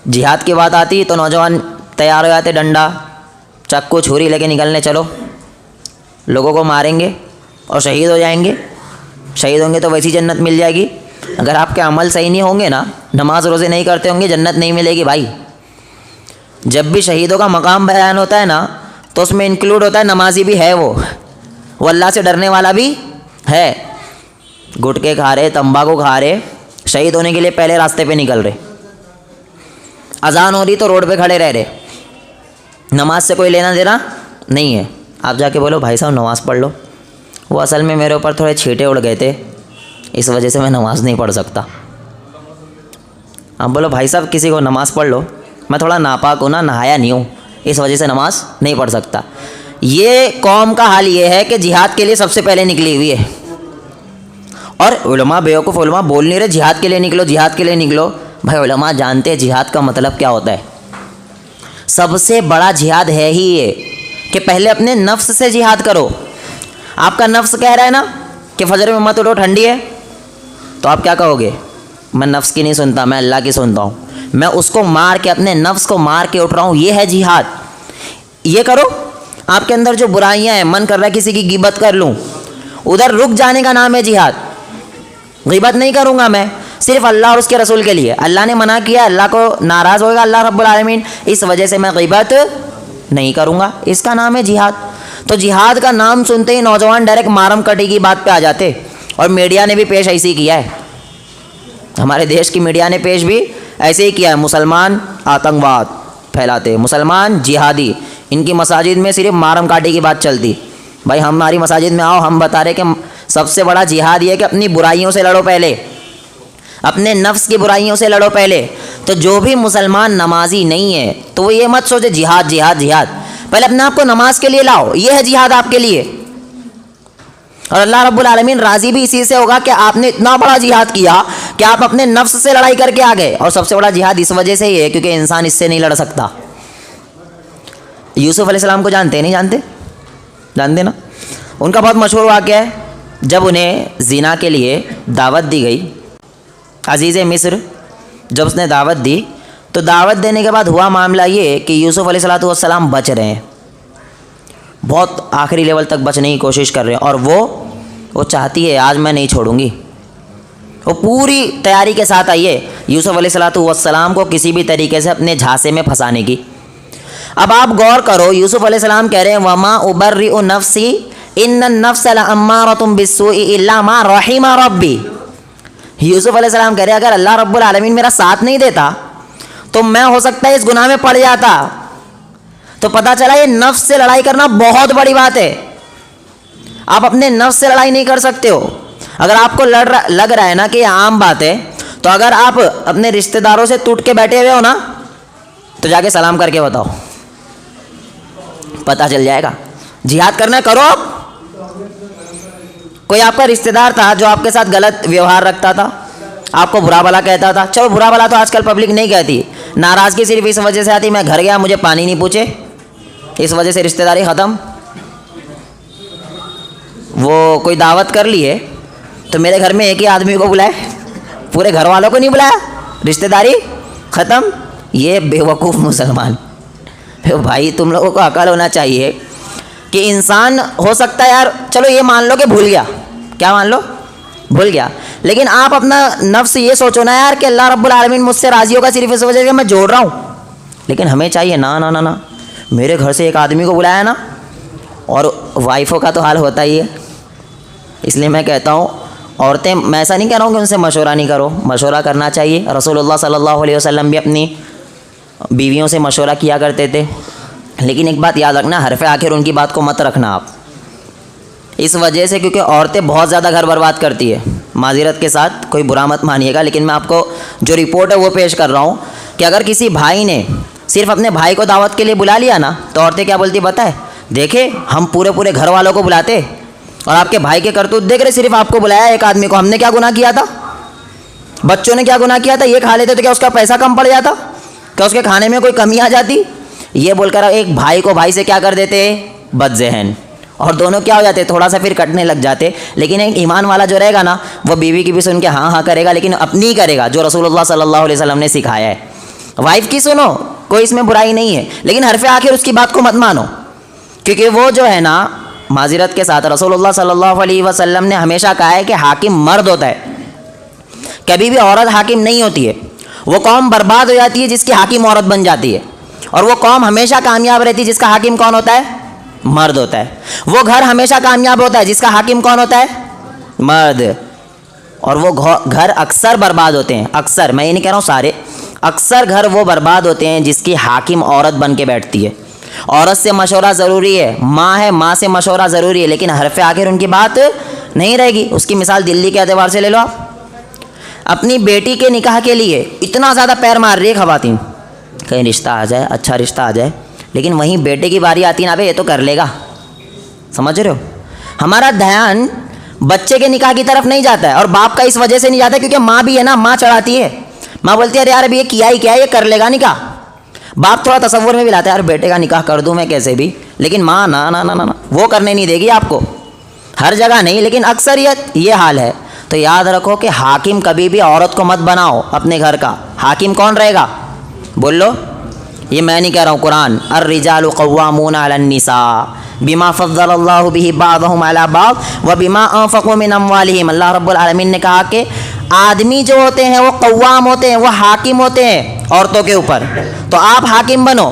جہاد کی بات آتی تو نوجوان تیار ہو جاتے، ڈنڈا چاقو چھری لے کے نکلنے، چلو لوگوں کو ماریں گے اور شہید ہو جائیں گے، شہید ہوں گے تو ویسی جنت مل جائے گی۔ اگر آپ کے عمل صحیح نہیں ہوں گے نا، نماز روزے نہیں کرتے ہوں گے، جنت نہیں ملے گی بھائی۔ جب بھی شہیدوں کا مقام بیان ہوتا ہے نا تو اس میں انکلوڈ ہوتا ہے نمازی بھی ہے، وہ اللہ سے ڈرنے والا بھی ہے۔ گٹکے کھا رہے، تمباکو کھا رہے، شہید ہونے کے لیے پہلے راستے پہ نکل رہے، اذان ہو رہی تو روڈ پہ کھڑے رہ رہے، نماز سے کوئی لینا دینا نہیں ہے۔ آپ جا کے بولو بھائی صاحب نماز پڑھ لو، وہ اصل میں میرے اوپر تھوڑے چھینٹے اڑ گئے تھے، اس وجہ سے میں نماز نہیں پڑھ سکتا۔ آپ بولو بھائی صاحب کسی کو نماز پڑھ لو، میں تھوڑا ناپاک ہوں نا، نہایا نہیں ہوں، اس وجہ سے نماز نہیں پڑھ سکتا۔ یہ قوم کا حال یہ ہے کہ جہاد کے لیے سب سے پہلے نکلی ہوئی ہے، اور علماء بیوقوف علماء بول نہیں رہے جہاد کے لیے نکلو، جہاد کے لیے نکلو۔ بھائی علماء جانتے ہیں جہاد کا مطلب کیا ہوتا ہے۔ سب سے بڑا جہاد ہے ہی یہ کہ پہلے اپنے نفس سے جہاد کرو۔ آپ کا نفس کہہ رہا ہے نا کہ فجر میں مت اٹھو ٹھنڈی ہے، تو آپ کیا کہو گے؟ میں نفس کی نہیں سنتا، میں اللہ کی سنتا ہوں، میں اس کو مار کے، اپنے نفس کو مار کے اٹھ رہا ہوں، یہ ہے جہاد۔ یہ کرو۔ آپ کے اندر جو برائیاں ہیں، من کر رہا ہے کسی کی غیبت کر لوں، ادھر رک جانے کا نام ہے جہاد۔ غیبت نہیں کروں گا میں، صرف اللہ اور اس کے رسول کے لیے، اللہ نے منع کیا، اللہ کو ناراض ہوگا اللہ رب العالمین، اس وجہ سے میں غیبت نہیں کروں گا، اس کا نام ہے جہاد۔ تو جہاد کا نام سنتے ہی نوجوان ڈائریکٹ مارم کٹی کی بات پہ آ جاتے، اور میڈیا نے بھی پیش ایسے ہی کیا ہے، ہمارے دیش کی میڈیا نے پیش بھی ایسے ہی کیا ہے۔ مسلمان آتنکواد پھیلاتے، مسلمان جہادی، ان کی مساجد میں صرف مارم کاٹی کی بات چلتی۔ بھائی ہماری مساجد میں آؤ، ہم بتا رہے کہ سب سے بڑا جہاد یہ ہے کہ اپنی برائیوں سے لڑو، پہلے اپنے نفس کی برائیوں سے لڑو پہلے۔ تو جو بھی مسلمان نمازی نہیں ہے تو وہ یہ مت سوچے جہاد جہاد جہاد، پہلے اپنے آپ کو نماز کے لیے لاؤ، یہ ہے جہاد آپ کے لیے۔ اور اللہ رب العالمین راضی بھی اسی سے ہوگا کہ آپ نے اتنا بڑا جہاد کیا کہ آپ اپنے نفس سے لڑائی کر کے آ گئے۔ اور سب سے بڑا جہاد اس وجہ سے ہی ہے کیونکہ انسان اس سے نہیں لڑ سکتا۔ یوسف علیہ السلام کو جانتے نہیں جانتے؟ جانتے نا؟ ان کا بہت مشہور واقعہ ہے، جب انہیں زنا کے لیے دعوت دی گئی، عزیز مصر جب اس نے دعوت دی تو دعوت دینے کے بعد ہوا معاملہ یہ کہ یوسف علیہ السلام بچ رہے ہیں، بہت آخری لیول تک بچنے کی کوشش کر رہے ہیں، اور وہ چاہتی ہے آج میں نہیں چھوڑوں گی، وہ پوری تیاری کے ساتھ آئی ہے یوسف علیہ السلام کو کسی بھی طریقے سے اپنے جھانسے میں پھنسانے کی۔ اب آپ غور کرو، یوسف علیہ السلام کہہ رہے ہیں وَمَا أُبَرِّئُ نَفْسِي إِنَّ النَّفْسَ لَأَمَّارَةٌ بِالسُّوءِ إِلَّا مَا رَحِمَ رَبِّي۔ یوسف علیہ السلام کہہ رہے ہیں اگر اللہ رب العالمین میرا ساتھ نہیں دیتا تو میں ہو سکتا ہے اس گناہ میں پڑ جاتا۔ تو پتہ چلا یہ نفس سے لڑائی کرنا بہت بڑی بات ہے۔ آپ اپنے نفس سے لڑائی نہیں کر سکتے ہو۔ اگر آپ کو لگ رہا ہے نا کہ یہ عام بات ہے، تو اگر آپ اپنے رشتہ داروں سے ٹوٹ کے بیٹھے ہوئے ہو نا تو جا کے سلام کر کے بتاؤ، پتہ چل جائے گا۔ جہاد کرنا کرو۔ آپ کوئی آپ کا رشتہ دار تھا جو آپ کے ساتھ غلط ویوہار رکھتا تھا، آپ کو برا بھلا کہتا تھا، چلو برا بھلا تو آج کل پبلک نہیں کہتی، ناراضگی صرف اس وجہ سے آتی میں گھر گیا مجھے پانی نہیں پوچھے، اس وجہ سے رشتہ داری ختم۔ وہ کوئی دعوت کر لی ہے تو میرے گھر میں ایک ہی آدمی کو بلائے، پورے گھر والوں کو نہیں بلایا، رشتہ داری ختم۔ یہ بیوقوف مسلمان۔ بھائی تم لوگوں کو عقل ہونا چاہیے کہ انسان ہو سکتا ہے یار، چلو یہ مان لو کہ بھول گیا، کیا مان لو؟ بھول گیا، لیکن آپ اپنا نفس یہ سوچو نا یار کہ اللہ رب العالمین مجھ سے راضی ہوگا صرف اس وجہ سے میں جوڑ رہا ہوں۔ لیکن ہمیں چاہیے نا نا نا نا، میرے گھر سے ایک آدمی کو بلایا نا، اور وائفوں کا تو حال ہوتا ہی ہے۔ اس لیے میں کہتا ہوں عورتیں، میں ایسا نہیں کہہ رہا ہوں کہ ان سے مشورہ نہیں کرو، مشورہ کرنا چاہیے۔ رسول اللہ صلی اللہ علیہ وسلم بھی اپنی بیویوں سے مشورہ کیا کرتے تھے، لیکن ایک بات یاد رکھنا، حرف آخر ان کی بات کو مت رکھنا آپ، اس وجہ سے کیونکہ عورتیں بہت زیادہ گھر برباد کرتی ہے۔ معذرت کے ساتھ کوئی برا مت مانیے گا، لیکن میں آپ کو جو رپورٹ ہے وہ پیش کر رہا ہوں کہ اگر کسی بھائی نے صرف اپنے بھائی کو دعوت کے لیے بلا لیا نا تو عورتیں کیا بولتی پتہ ہے، دیکھے ہم پورے گھر والوں کو بلاتے اور آپ کے بھائی کے کرتوت دیکھ رہے، صرف آپ کو بلایا ایک آدمی کو، ہم نے کیا گناہ کیا تھا، بچوں نے کیا گناہ کیا تھا، یہ کھا لیتے تو کیا اس کا پیسہ کم پڑ جاتا، کیا اس کے کھانے میں کوئی کمی آ جاتی؟ یہ بول کر ایک بھائی کو بھائی سے کیا کر دیتے، بد ذہن، اور دونوں کیا ہو جاتے، تھوڑا سا پھر کٹنے لگ جاتے۔ لیکن ایک ایمان والا جو رہے گا نا وہ بیوی کی بھی سن کے ہاں ہاں کرے گا، لیکن اپنی ہی کرے گا جو رسول اللہ صلی اللہ علیہ وسلم نے سکھایا ہے۔ وائف کی سنو، کوئی اس میں برائی نہیں ہے، لیکن حرف آخر اس کی بات کو مت مانو، کیونکہ وہ جو ہے نا، معذرت کے ساتھ، رسول اللہ صلی اللہ علیہ وسلم نے ہمیشہ کہا ہے کہ حاکم مرد ہوتا ہے، کبھی بھی عورت حاکم نہیں ہوتی ہے۔ وہ قوم برباد ہو جاتی ہے جس کی حاکم عورت بن جاتی ہے، اور وہ قوم ہمیشہ کامیاب رہتی ہے جس کا حاکم کون ہوتا ہے؟ مرد ہوتا ہے۔ وہ گھر ہمیشہ کامیاب ہوتا ہے جس کا حاکم کون ہوتا ہے؟ مرد۔ اور وہ گھر اکثر برباد ہوتے ہیں، اکثر، میں یہ نہیں کہہ رہا ہوں سارے، اکثر گھر وہ برباد ہوتے ہیں جس کی حاکم عورت بن کے بیٹھتی ہے۔ عورت سے مشورہ ضروری ہے، ماں ہے، ماں سے مشورہ ضروری ہے، لیکن حرف آخر ان کی بات نہیں رہے گی۔ اس کی مثال دلی کے اعتبار سے لے لو آپ، اپنی بیٹی کے نکاح کے لیے اتنا زیادہ پیر مار رہی ہے خواتین، کہیں رشتہ آ جائے، اچھا رشتہ آ جائے، لیکن وہیں بیٹے کی باری آتی نا، بھائی یہ تو کر لے گا، سمجھ رہے ہو؟ ہمارا دھیان بچے کے نکاح کی طرف نہیں جاتا ہے، اور باپ کا اس وجہ سے نہیں جاتا کیونکہ ماں بھی ہے نا، ماں چڑھاتی ہے، ماں بولتی ہے ارے یار ابھی یہ کیا ہی کیا ہے، یہ کر لے گا نکاح۔ باپ تھوڑا تصور میں بھی لاتا ہے، یار بیٹے کا نکاح کر دوں میں کیسے بھی، لیکن ماں نا نا نا نا وہ کرنے نہیں دے گی آپ کو، ہر جگہ نہیں، لیکن اکثریت یہ حال ہے۔ تو یاد رکھو کہ حاکم کبھی بھی عورت کو مت بناؤ اپنے گھر کا۔ حاکم کون رہے گا؟ بول لو، یہ میں نہیں کہہ رہا ہوں، قرآن، الرجال قوامون علی النساء بما فضل اللہ بہ بعضهم علی بعض وبما انفقوا من اموالہم۔ اللہ رب العالمین نے کہا کہ آدمی جو ہوتے ہیں وہ قوام ہوتے ہیں، وہ حاکم ہوتے ہیں عورتوں کے اوپر، تو آپ حاکم بنو۔